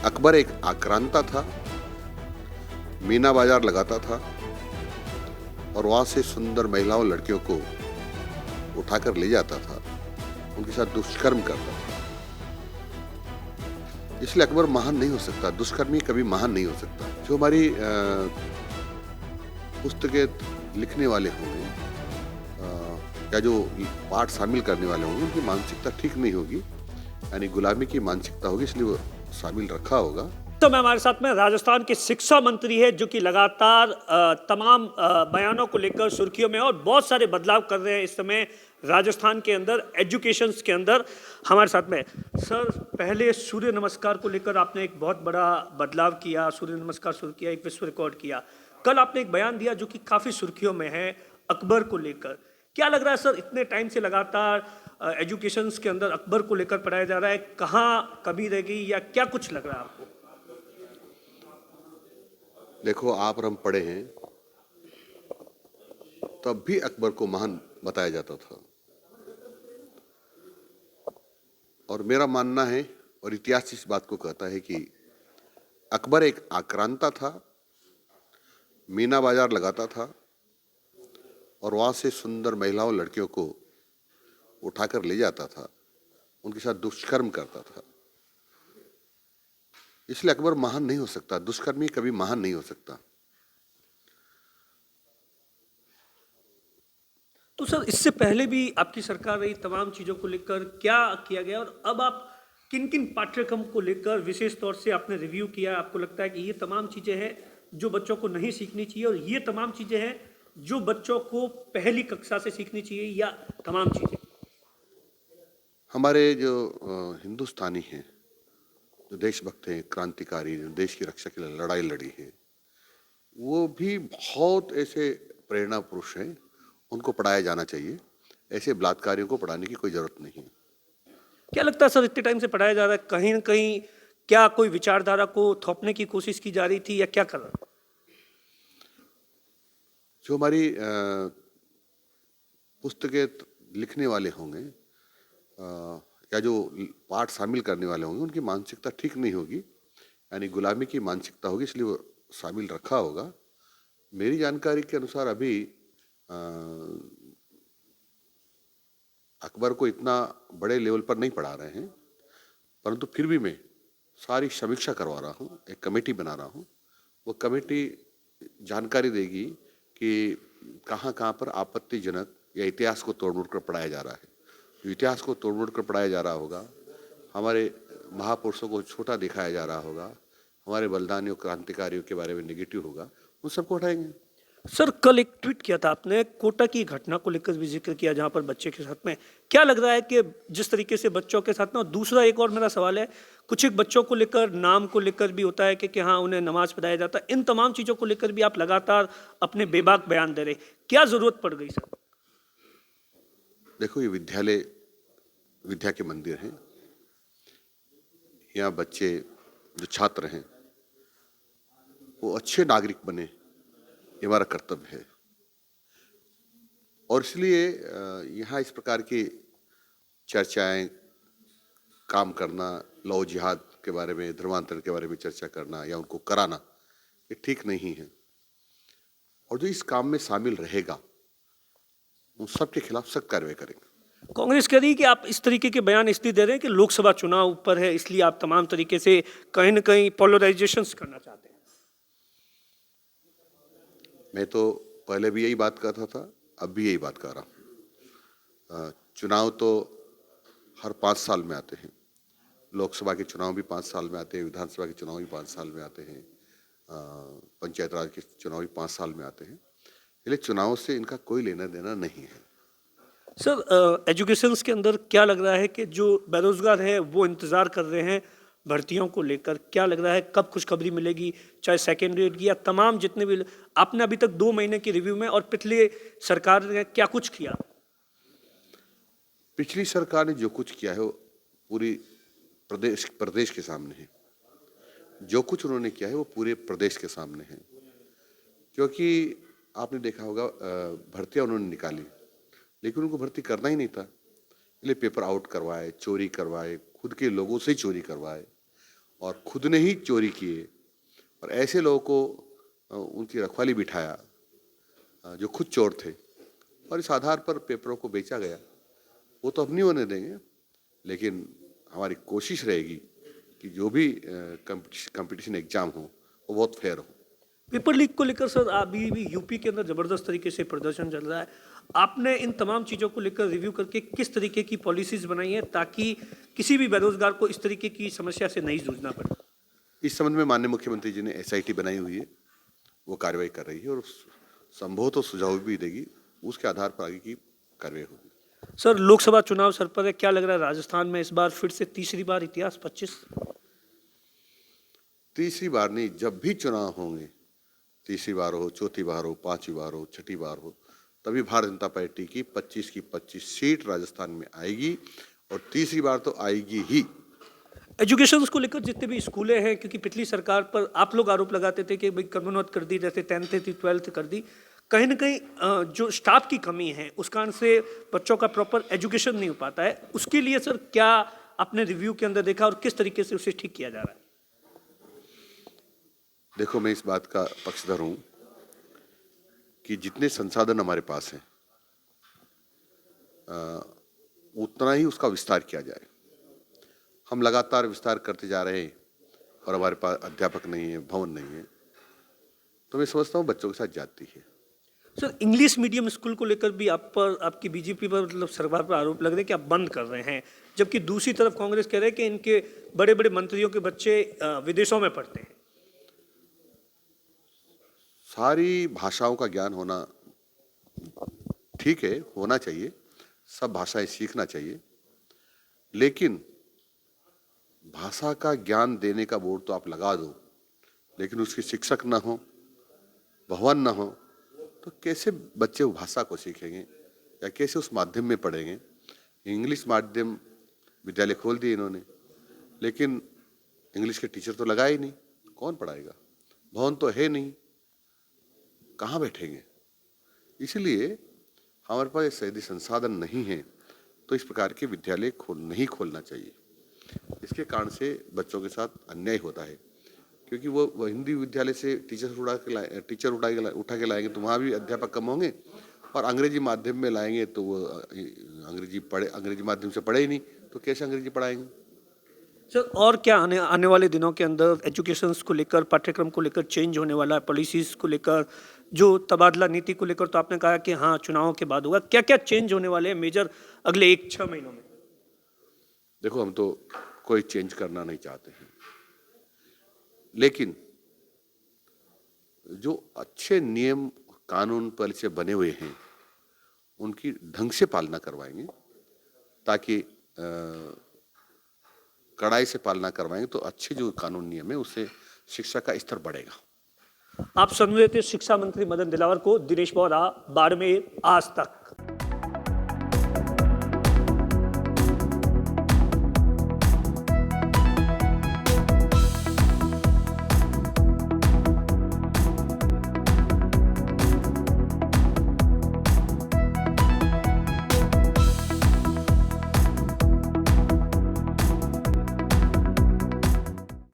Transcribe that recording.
अकबर एक आक्रांता था, मीना बाजार लगाता था और वहां से सुंदर महिलाओं लड़कियों को उठाकर ले जाता था, उनके साथ दुष्कर्म करता था। इसलिए अकबर महान नहीं हो सकता, दुष्कर्मी कभी महान नहीं हो सकता। जो हमारी पुस्तकें लिखने वाले होंगे या जो पाठ शामिल करने वाले होंगे, उनकी मानसिकता ठीक नहीं होगी, यानी गुलामी की मानसिकता होगी, इसलिए वो शामिल रखा होगा। तो मैं हमारे साथ में राजस्थान के शिक्षा मंत्री है जो कि लगातार तमाम बयानों को लेकर सुर्खियों में और बहुत सारे बदलाव कर रहे हैं इस समय राजस्थान के अंदर एजुकेशन के अंदर। हमारे साथ में सर, पहले सूर्य नमस्कार को लेकर आपने एक बहुत बड़ा बदलाव किया, सूर्य नमस्कार शुरू किया, एक विश्व रिकॉर्ड किया। कल आपने एक बयान दिया जो कि काफ़ी सुर्खियों में है अकबर को लेकर। क्या लग रहा है सर, इतने टाइम से लगातार एजुकेशन के अंदर अकबर को लेकर पढ़ाया जा रहा है, कहाँ कमी रह गई या क्या कुछ लग रहा है आपको? देखो, आप और हम पढ़े हैं, तब भी अकबर को महान बताया जाता था। और मेरा मानना है, और इतिहास इस बात को कहता है कि अकबर एक आक्रांता था, मीना बाजार लगाता था और वहां से सुंदर महिलाओं लड़कियों को उठाकर ले जाता था, उनके साथ दुष्कर्म करता था। इसलिए अकबर महान नहीं हो सकता, दुष्कर्मी कभी महान नहीं हो सकता। तो सर, इससे पहले भी आपकी सरकार रही, तमाम चीज़ों को लेकर क्या किया गया और अब आप किन किन पाठ्यक्रम को लेकर विशेष तौर से आपने रिव्यू किया? आपको लगता है कि ये तमाम चीज़ें हैं जो बच्चों को नहीं सीखनी चाहिए और ये तमाम चीज़ें हैं जो बच्चों को पहली कक्षा से सीखनी चाहिए, या तमाम चीज़ें? हमारे जो हिंदुस्तानी हैं, जो देशभक्त हैं, क्रांतिकारी, जो देश की रक्षा के लिए लड़ाई लड़ी है, वो भी बहुत ऐसे प्रेरणा पुरुष हैं, उनको पढ़ाया जाना चाहिए। ऐसे बलात्कारियों को पढ़ाने की कोई जरूरत नहीं है। क्या लगता है सर, इतने टाइम से पढ़ाया जा रहा है, कहीं ना कहीं क्या कोई विचारधारा को थोपने की कोशिश की जा रही थी या क्या कर रहा था? जो हमारी पुस्तकें लिखने वाले होंगे या जो पाठ शामिल करने वाले होंगे, उनकी मानसिकता ठीक नहीं होगी, यानी गुलामी की मानसिकता होगी, इसलिए वो शामिल रखा होगा। मेरी जानकारी के अनुसार अभी अ, अकबर को इतना बड़े लेवल पर नहीं पढ़ा रहे हैं, परंतु फिर भी मैं सारी समीक्षा करवा रहा हूँ, एक कमेटी बना रहा हूँ। वो कमेटी जानकारी देगी कि कहाँ कहाँ पर आपत्तिजनक या इतिहास को तोड़ मोड़ कर पढ़ाया जा रहा है। जो इतिहास को तोड़ मोड़ कर पढ़ाया जा रहा होगा, हमारे महापुरुषों को छोटा दिखाया जा रहा होगा, हमारे बलिदानियों क्रांतिकारियों के बारे में नेगेटिव होगा, उन सबको उठाएंगे। सर, कल एक ट्वीट किया था आपने, कोटा की घटना को लेकर भी जिक्र किया जहां पर बच्चे के साथ में, क्या लग रहा है कि जिस तरीके से बच्चों के साथ में, और दूसरा एक और मेरा सवाल है, कुछ एक बच्चों को लेकर, नाम को लेकर भी होता है कि हाँ उन्हें नमाज पढ़ाया जाता है, इन तमाम चीज़ों को लेकर भी आप लगातार अपने बेबाक बयान दे रहे, क्या जरूरत पड़ गई सर? देखो, ये विद्यालय विद्या के मंदिर हैं। यहाँ बच्चे, जो छात्र हैं, वो अच्छे नागरिक बने, ये हमारा कर्तव्य है। और इसलिए यहाँ इस प्रकार की चर्चाएं, काम करना, लौ जिहाद के बारे में, धर्मांतरण के बारे में चर्चा करना या उनको कराना, ये ठीक नहीं है। और जो इस काम में शामिल रहेगा, उन सब के खिलाफ सख्त कार्रवाई करेंगे। कांग्रेस कह रही है कि आप इस तरीके के बयान इसलिए दे रहे हैं कि लोकसभा चुनाव ऊपर है, इसलिए आप तमाम तरीके से कहीं ना कहीं पोलराइजेशन करना चाहते हैं। मैं तो पहले भी यही बात करता था, अब भी यही बात कर रहा हूँ। चुनाव तो हर 5 साल में आते हैं। लोकसभा के चुनाव भी 5 साल में आते हैं, विधानसभा के चुनाव भी 5 साल में आते हैं, पंचायत राज के चुनाव भी 5 साल में आते हैं। इसलिए चुनाव से इनका कोई लेना देना नहीं है। सर, एजुकेशन के अंदर क्या लग रहा है कि जो बेरोजगार है वो इंतज़ार कर रहे हैं भर्तियों को लेकर, क्या लग रहा है कब खुशखबरी मिलेगी, चाहे सेकेंड ग्रेड की या तमाम जितने भी? आपने अभी तक 2 महीने की रिव्यू में, और पिछले सरकार ने क्या कुछ किया? पिछली सरकार ने जो कुछ किया है वो पूरी प्रदेश प्रदेश के सामने है। जो कुछ उन्होंने किया है वो पूरे प्रदेश के सामने है। क्योंकि आपने देखा होगा, भर्तियां उन्होंने निकाली, लेकिन उनको भर्ती करना ही नहीं था, इसलिए पेपर आउट करवाए, चोरी करवाए, खुद के लोगों से ही चोरी करवाए और खुद ने ही चोरी किए और ऐसे लोगों को उनकी रखवाली बिठाया जो खुद चोर थे और इस आधार पर पेपरों को बेचा गया, वो तो हम नहीं होने देंगे। लेकिन हमारी कोशिश रहेगी कि जो भी कंपटीशन एग्जाम हो वो बहुत फेयर हो। पेपर लीक को लेकर सर अभी भी यूपी के अंदर जबरदस्त तरीके से प्रदर्शन चल रहा है। आपने इन तमाम चीज़ों को लेकर रिव्यू करके किस तरीके की पॉलिसीज बनाई है ताकि किसी भी बेरोजगार को इस तरीके की समस्या से नहीं जूझना पड़े? इस संबंध में माननीय मुख्यमंत्री जी ने SIT बनाई हुई है, वो कार्रवाई कर रही है और संभव तो सुझाव भी देगी, उसके आधार पर आगे की कार्रवाई होगी। सर लोकसभा चुनाव सर पर है, क्या लग रहा है राजस्थान में इस बार फिर से तीसरी बार इतिहास 25? तीसरी बार नहीं, जब भी चुनाव होंगे, तीसरी बार हो, चौथी बार हो, पांचवी बार हो, छठी बार हो, तभी भारतीय जनता पार्टी की 25 की 25 सीट राजस्थान में आएगी और तीसरी बार तो आएगी ही। एजुकेशन को लेकर जितने भी स्कूलें हैं, क्योंकि पिछली सरकार पर आप लोग आरोप लगाते थे कि भाई क्रमोन्नत कर दी, जैसे 10th थी 12th कर दी, कहीं ना कहीं जो स्टाफ की कमी है उस कारण से बच्चों का प्रॉपर एजुकेशन नहीं हो पाता है। उसके लिए सर क्या आपने रिव्यू के अंदर देखा और किस तरीके से उसे ठीक किया जा रहा है? देखो, मैं इस बात का पक्षधर हूं कि जितने संसाधन हमारे पास हैं उतना ही उसका विस्तार किया जाए। हम लगातार विस्तार करते जा रहे हैं और हमारे पास अध्यापक नहीं है, भवन नहीं है, तो मैं समझता हूँ बच्चों के साथ जाती है। सर इंग्लिश मीडियम स्कूल को लेकर भी आप पर, आपकी बीजेपी पर, मतलब सरकार पर आरोप लग रहे हैं कि आप बंद कर रहे हैं, जबकि दूसरी तरफ कांग्रेस कह रहे हैं कि इनके बड़े बड़े मंत्रियों के बच्चे विदेशों में पढ़ते हैं। सारी भाषाओं का ज्ञान होना ठीक है, होना चाहिए, सब भाषाएं सीखना चाहिए, लेकिन भाषा का ज्ञान देने का बोर्ड तो आप लगा दो, लेकिन उसके शिक्षक ना हो, भवन ना हो, तो कैसे बच्चे वो भाषा को सीखेंगे या कैसे उस माध्यम में पढ़ेंगे? इंग्लिश माध्यम विद्यालय खोल दिए इन्होंने, लेकिन इंग्लिश के टीचर तो लगाए ही नहीं, कौन पढ़ाएगा? भवन तो है नहीं, कहाँ बैठेंगे? इसलिए हमारे पास सही संसाधन नहीं है, तो इस प्रकार के विद्यालय नहीं खोलना चाहिए। इसके कारण से बच्चों के साथ अन्याय होता है, क्योंकि वो हिंदी विद्यालय से टीचर उठा के लाएंगे तो वहाँ भी अध्यापक कम होंगे, और अंग्रेजी माध्यम में लाएंगे तो वो अंग्रेजी माध्यम से पढ़े ही नहीं, तो कैसे अंग्रेजी पढ़ाएंगे? सर और क्या आने वाले दिनों के अंदर एजुकेशन को लेकर, पाठ्यक्रम को लेकर चेंज होने वाला है? पॉलिसीज को लेकर, जो तबादला नीति को लेकर तो आपने कहा कि हाँ चुनाव के बाद होगा, क्या क्या चेंज होने वाले हैं मेजर अगले 1-6 महीनों में? देखो, हम तो कोई चेंज करना नहीं चाहते हैं, लेकिन जो अच्छे नियम कानून पहले से बने हुए हैं उनकी ढंग से पालना करवाएंगे, ताकि कड़ाई से पालना करवाएंगे तो अच्छे जो कानून नियम है उससे शिक्षा का स्तर बढ़ेगा। आप सुन रहे थे शिक्षा मंत्री मदन दिलावर को। दिनेश बोरा, बाड़मेर, आज तक।